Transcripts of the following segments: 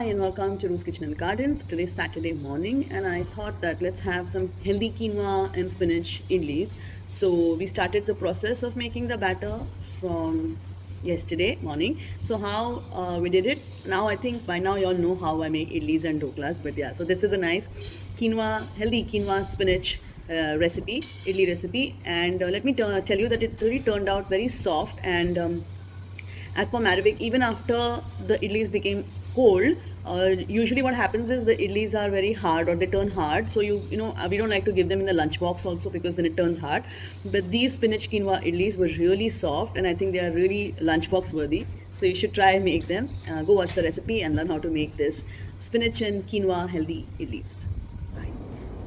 Hi and welcome to Roos Kitchen and Gardens. Today's Saturday morning and I thought that let's have some healthy quinoa and spinach idlis. So we started the process of making the batter from yesterday morning. So how we did it, now I think by now you all know how I make idlis and doklas, but yeah, so this is a nice healthy quinoa spinach recipe, idli recipe, and let me tell you that it really turned out very soft and as per Maravik, even after the idlis became cold, usually what happens is the idlis are very hard or they turn hard. So we don't like to give them in the lunchbox also because then it turns hard. But these spinach quinoa idlis were really soft and I think they are really lunchbox worthy. So you should try and make them. Go watch the recipe and learn how to make this spinach and quinoa healthy idlis.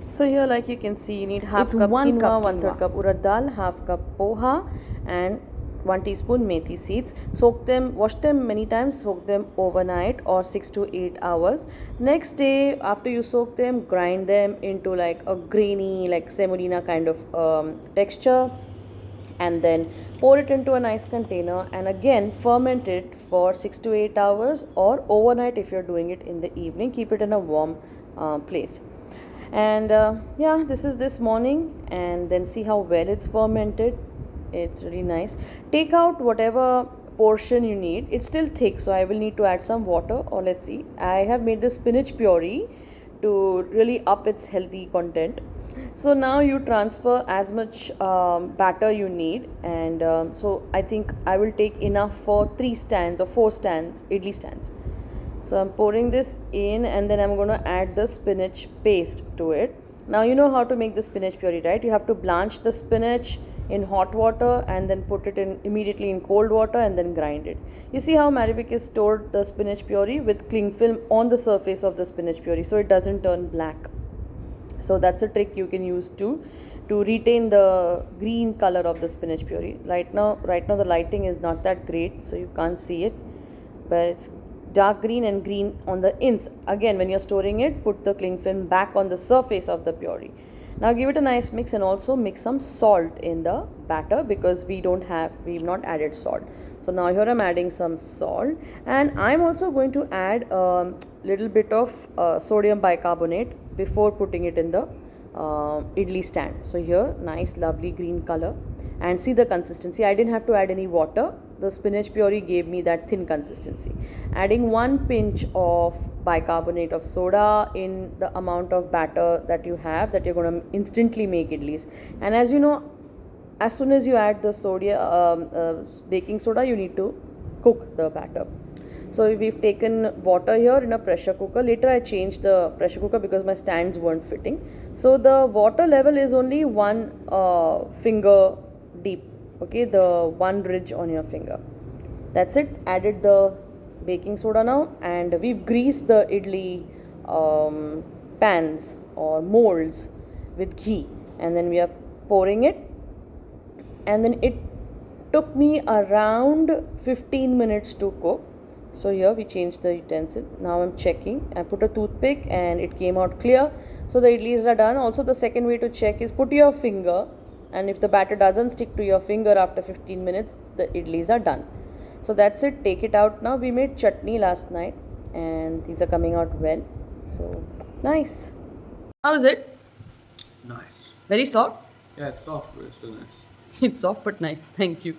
So here, like you can see, you need half It's cup 1 quinoa, cup 1/3 quinoa. cup urad dal, half cup poha, and 1 teaspoon methi seeds. Soak them, wash them many times, soak them overnight or 6 to 8 hours. Next day, after you soak them, grind them into like a grainy, like semolina kind of texture, and then pour it into a nice container and again ferment it for 6 to 8 hours or overnight if you're doing it in the evening. Keep it in a warm place. And yeah, this is this morning, and then see how well it's fermented. It's really nice. Take out whatever portion you need. It's still thick, so I will need to add some water, or let's see, I have made the spinach puree to really up its healthy content. So now you transfer as much batter you need, and so I think I will take enough for 3 stands or 4 stands, idli stands. So I'm pouring this in and then I'm going to add the spinach paste to it. Now you know how to make the spinach puree, right? You have to blanch the spinach in hot water and then put it in immediately in cold water and then grind it. You see how Maravik has stored the spinach puree with cling film on the surface of the spinach puree so it doesn't turn black. So that's a trick you can use to retain the green color of the spinach puree. Right now the lighting is not that great, so you can't see it, but it's dark green and green on the ins. Again, when you're storing it, put the cling film back on the surface of the puree. Now give it a nice mix and also mix some salt in the batter because we've not added salt. So now here I'm adding some salt, and I'm also going to add a little bit of sodium bicarbonate before putting it in the idli stand. So here, nice lovely green color, and see the consistency. I didn't have to add any water. The spinach puree gave me that thin consistency. Adding 1 pinch of bicarbonate of soda in the amount of batter that you have, that you're going to instantly make idlis. And as you know, as soon as you add the baking soda, you need to cook the batter. So we've taken water here in a pressure cooker. Later I changed the pressure cooker because my stands weren't fitting. So the water level is only one finger deep. Okay, the one ridge on your finger. That's it. Added the baking soda now, and we've greased the idli pans or molds with ghee, and then we are pouring it, and then it took me around 15 minutes to cook. So here we changed the utensil. Now I'm checking. I put a toothpick and it came out clear. So the idlis are done. Also, the second way to check is put your finger, and if the batter doesn't stick to your finger after 15 minutes, the idlis are done. So that's it. Take it out now. We made chutney last night and these are coming out well. So nice. How is it? Nice. Very soft? Yeah, it's soft, but it's still nice. It's soft but nice. Thank you.